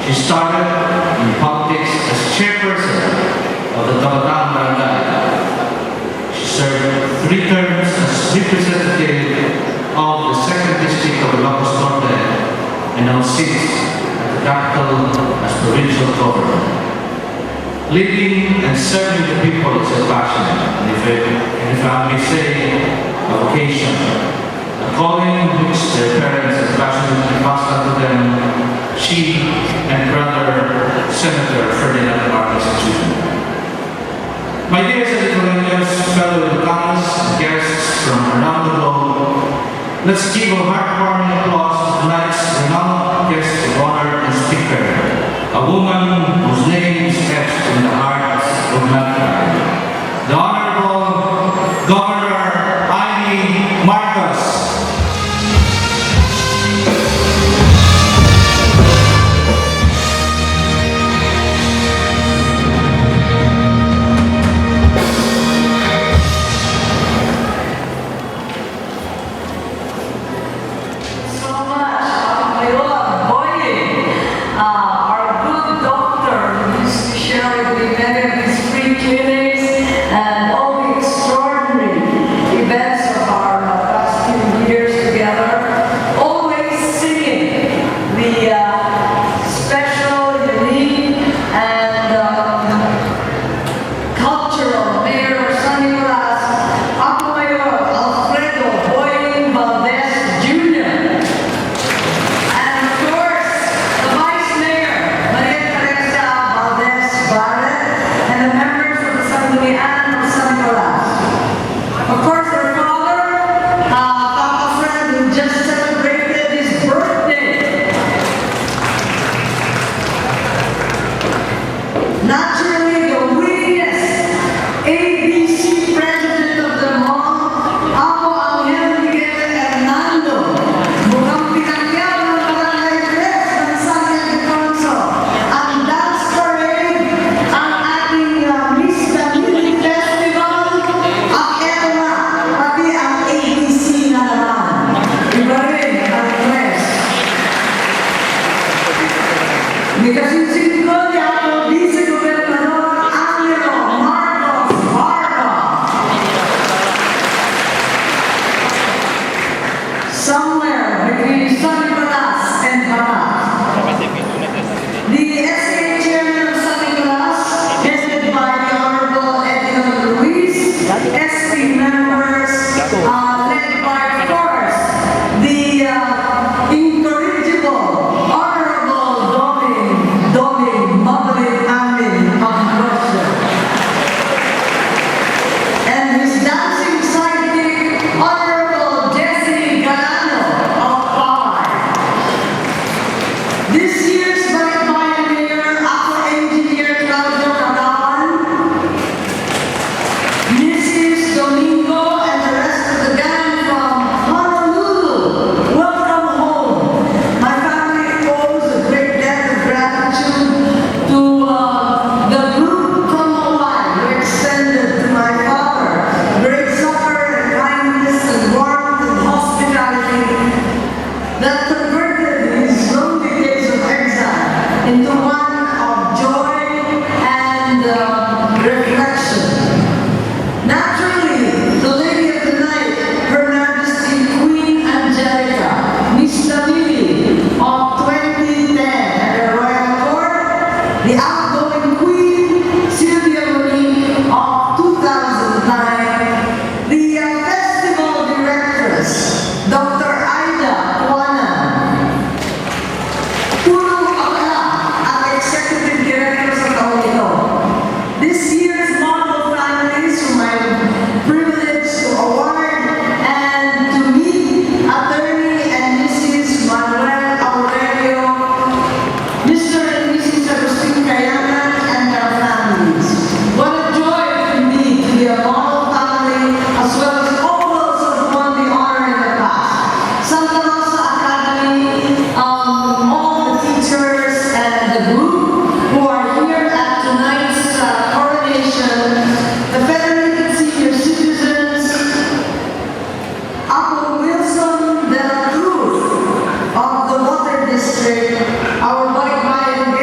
She started in politics as chairperson of the Tabatang Barangay. She served 3 terms as representative of the 2nd District of Ilocos Norte and now sits at the capital as provincial governor. Leading and serving the people is a passion, and if I may say, a vocation, a calling which their parents had passionately passed on to them. She and brother Senator Ferdinand Marcos Jr. My dear Senators, fellow Ilocanos, and guests from around the globe, let's give a heartwarming applause to tonight's renowned guest of honor and speaker, a woman whose name is etched in the hearts of mankind, the Honorable Governor Amy Marcos. Naturally, the lady of the night, Her Majesty Queen Angelica, Miss.DAMILI of 2010 at the Royal Court, the outgoing Queen of 2009, the Festival Directress, Dr. Executive Director sa taong ito. This year's model families whom I'm privileged to award and to meet Attorney and Mrs. Manuel Aurelio, Mr. and Mrs. Agustin Kayanan and their families. What a joy for me to be a model family as well as all those who have won the honor in the past. Santa Rosa Academy, all the teachers and the group who are here at tonight's coronation, the Federated Senior Citizens, Apple Wilson de la Cruz of the Water District, our balikbayan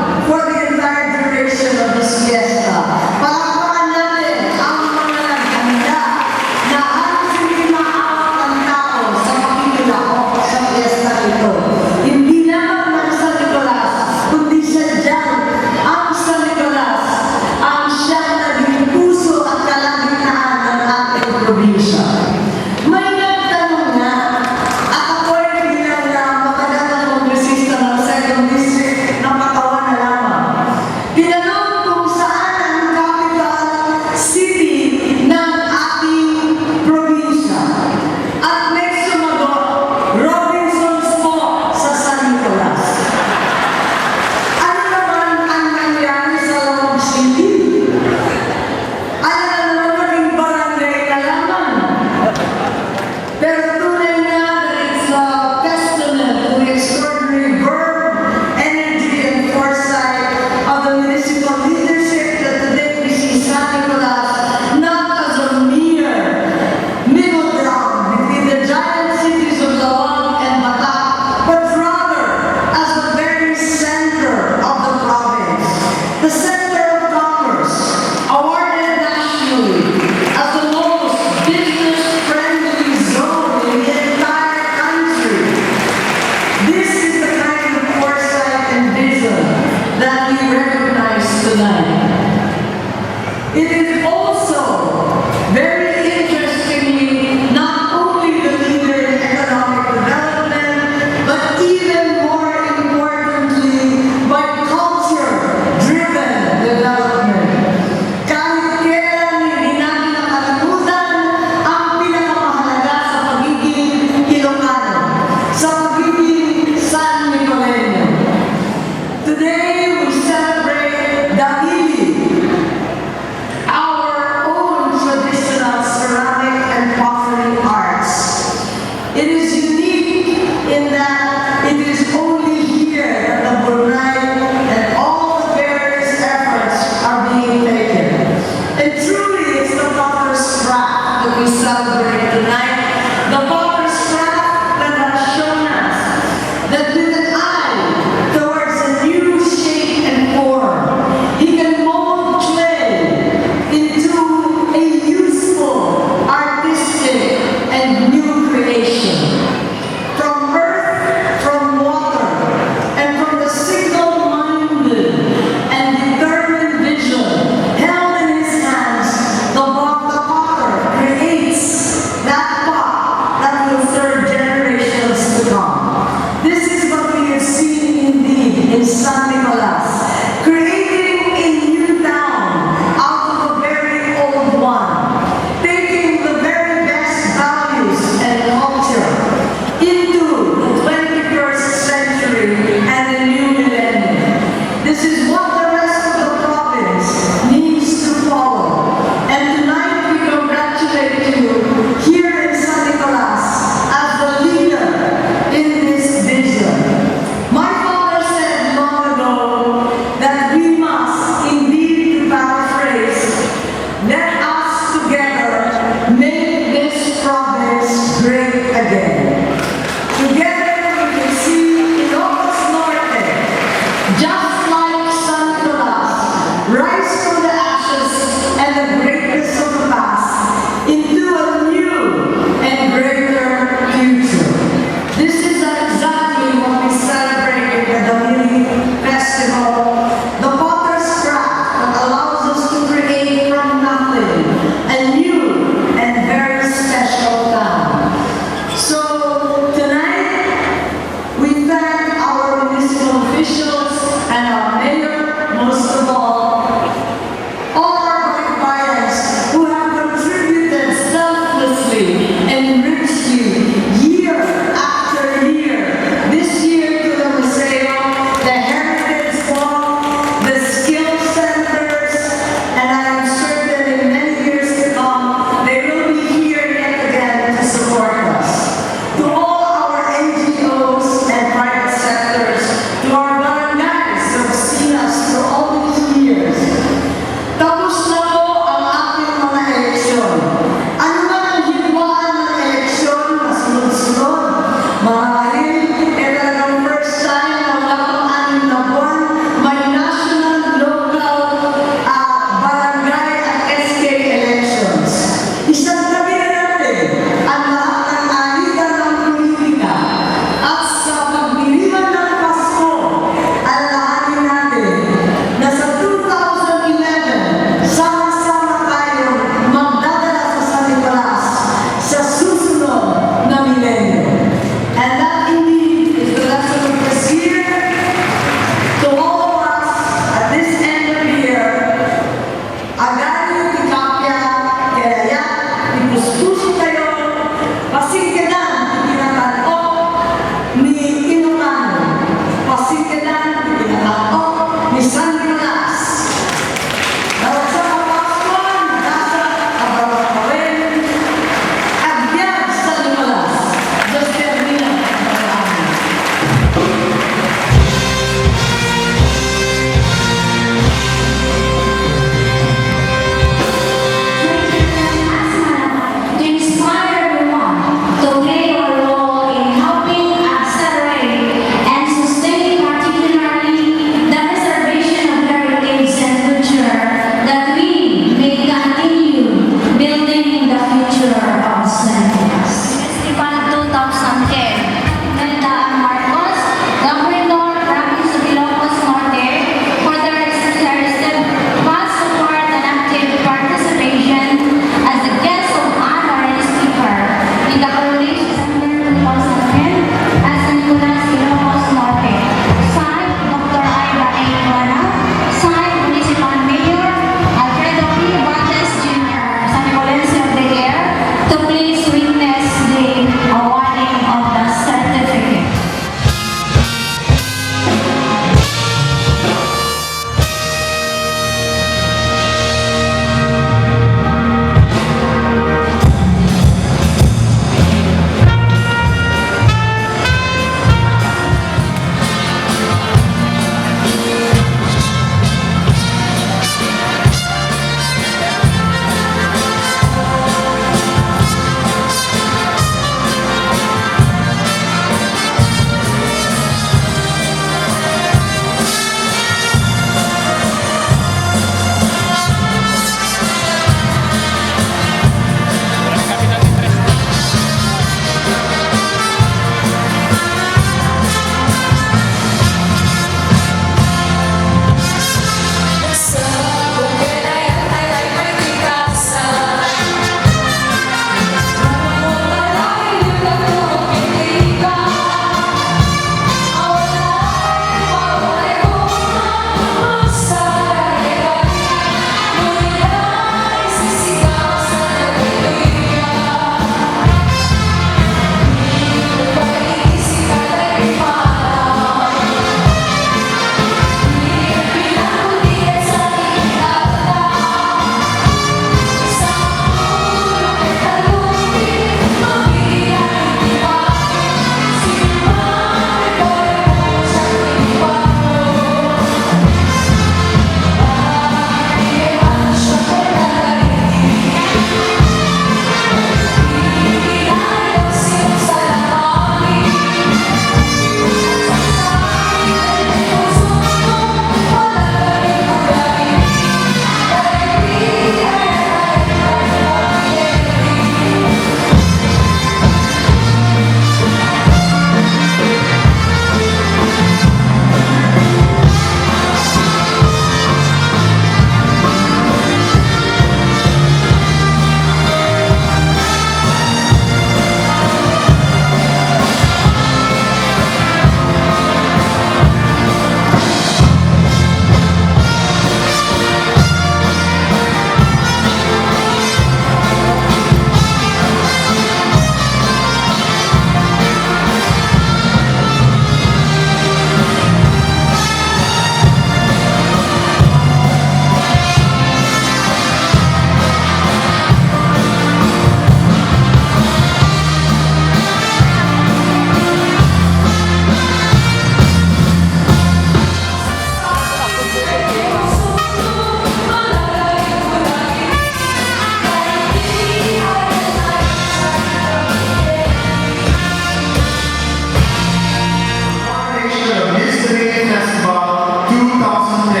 Day Festival 2010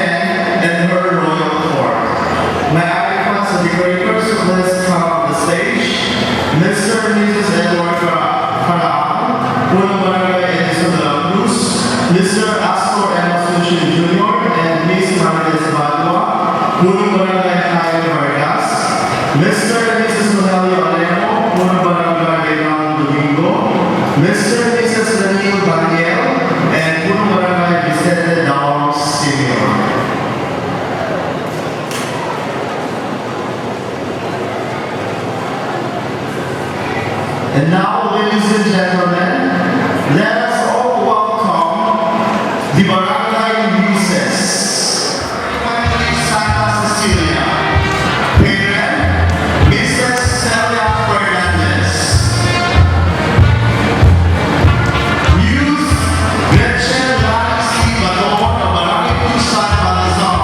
and her royal court. My icons and decorators of this come on the stage. Mr. and Mrs. Edward Carao, Unang Barangay Edison de la Cruz, Mr. Astor M. Asuncion Jr. and Miss Majesty Unang Barangay Jaime Vargas, Mr. and Mrs. Rogelio Alemo, Unang Barangay Domingo, Mr. and Mrs. Daniel, and Unang Barangay Vicente Daos Sr. And now, ladies and gentlemen, let us all welcome the Barangay Nieces. Santa Cecilia, parent, Mrs. Celia Fernandez. Youth, Gretchen Lacey Bador of Barangay San Balazar.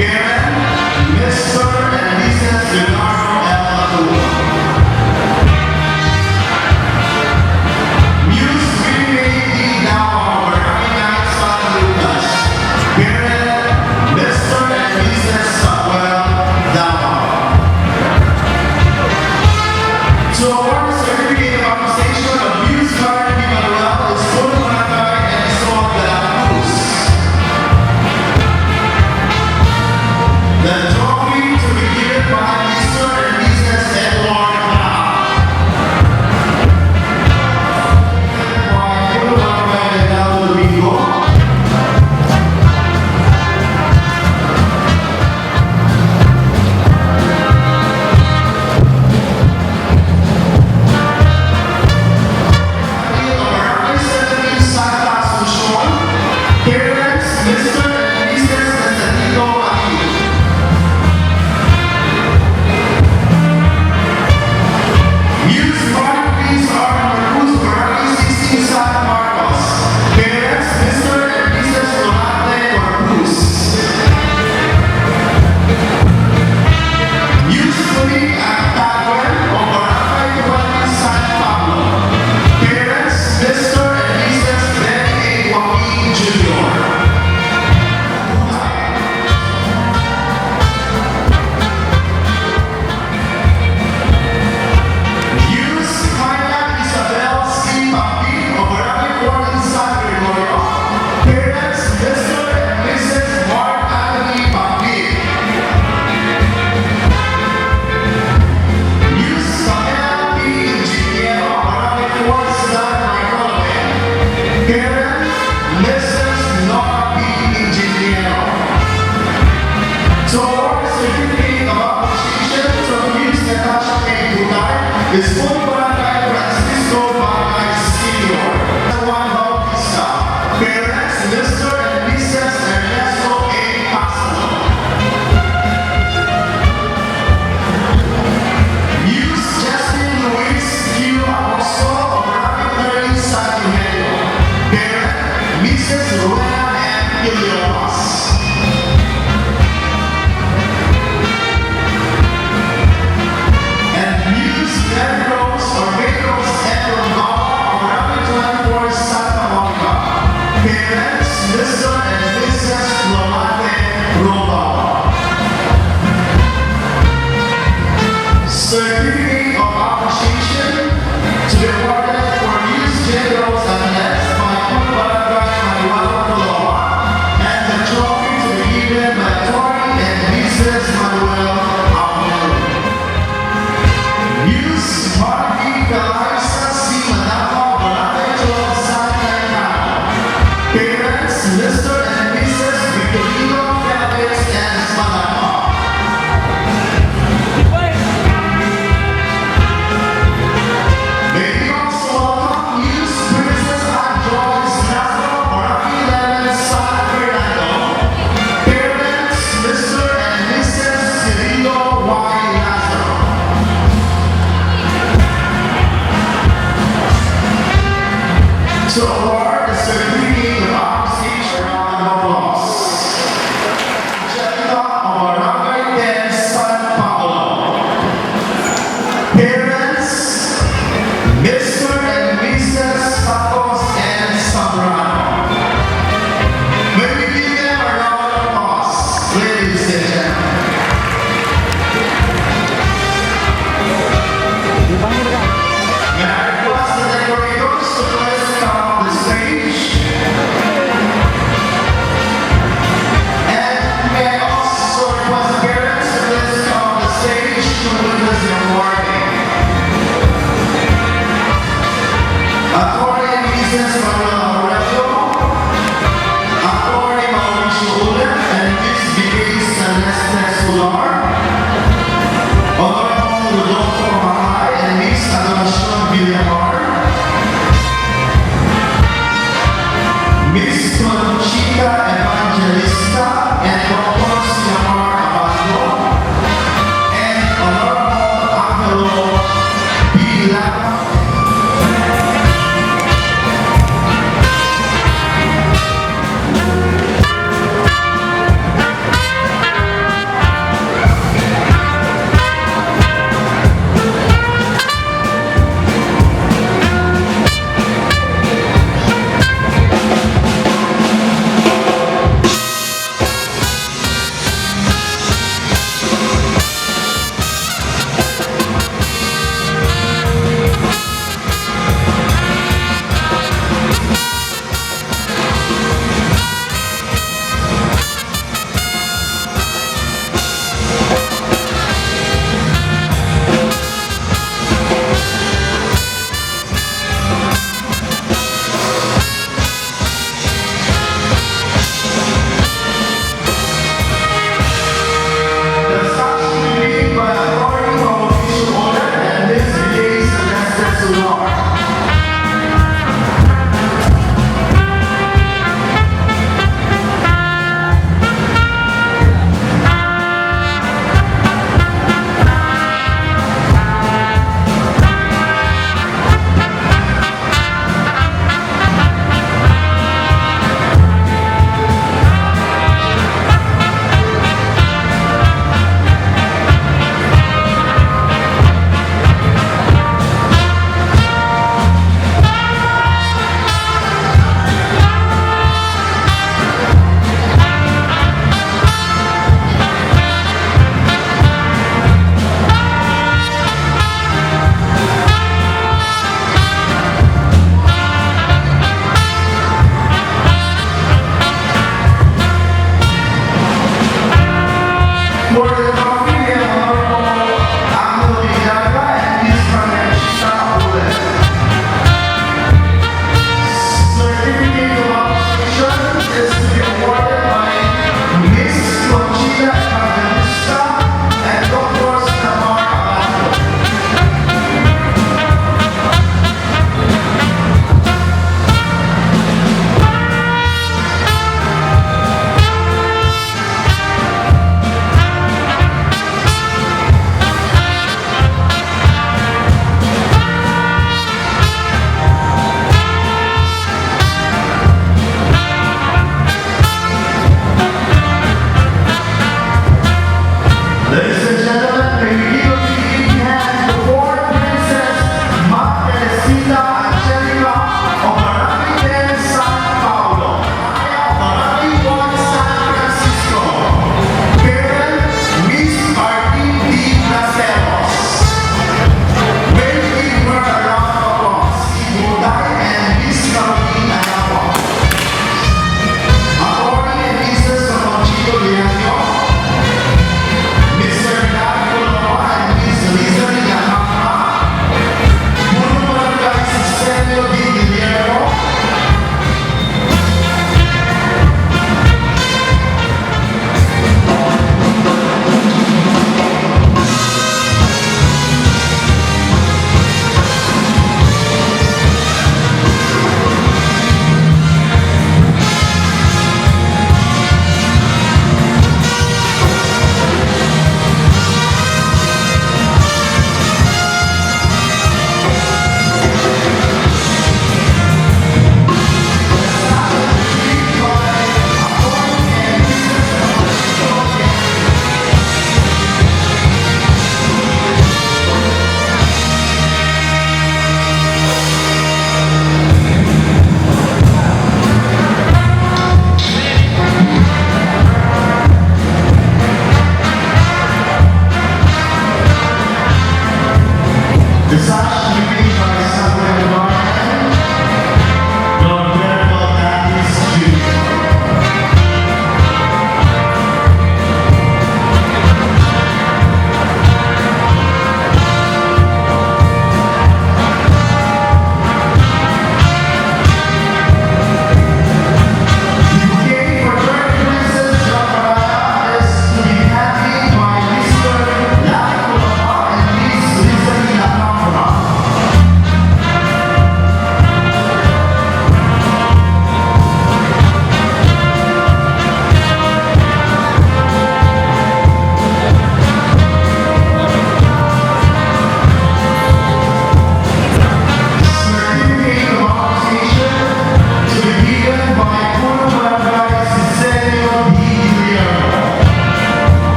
Parent, Mr. and Mrs. Leonardo L. Latua. Muse Green Now of Barangay San Lucas. Parent, Mr. and Mrs. Samuel Dama. To award the certificate of appreciation of Muse Garden Manuel is Puro Barangay and Isol de la Cruz. The trophy to be given by Mr. and Mrs. Edward Carao. By Puro Barangay del Domingo. Santa Asuncion, parents, Mr. and Mrs. Santiago Aquino. Youth Party Please are Marcos Barangay 16 Santa Marcos. Parents, Mr. and Mrs. Rolante Marcos. Youth Police at Taguen of Barangay 20 San Pablo. Parents, Mr. and Mrs. Benny A. Joaquin Jr. Youth Maya Isabel C. Pampin of Barangay 40 San Gregorio. Parents, Mr. and Mrs. Mark Anthony Pampin. Youth Samuel P. Ingeniero of Barangay 4 San Bartolome. Parent, Mrs. Nora P. Ingeniero. To award the certificate of appreciation to Miss Natasha K. Gutar is Puro Barangay Francisco Barangay Sr. Juan Bautista. Parents, Mr. and Mrs. Ernesto A. Castro. Youth Justin Luis Q. Aposto of Barangay 30 San Eugenio. Parent, Mrs. Rowena M. Iliomas. And Muse Pedros or Pedros M. Romano of Barangay 24 Santa Monica. Parents, Mr. and Mrs. Lomate Romano. Certificate of appreciation to be awarded for Muse Generals and Next by Puro Barangay Manuel Coloa and the trophy to be given by Tori and Mrs. Manuel Aumelo. Muse Marty Eliza C. Manapa, Barangay 12 San Cayetano. Parents, Mr. and Mrs. Victorino Felix and Manapa. May we also welcome Muse Princess Anne Joyce Nasro, Barangay 11 San Fernando. Parents, Mr. and Mrs. Cirilo Y. Nasro. To award the certificate of appreciation Conchita Evangelista and Dr. Sinamar Abando, and Honorable Angelo Bila.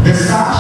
The staff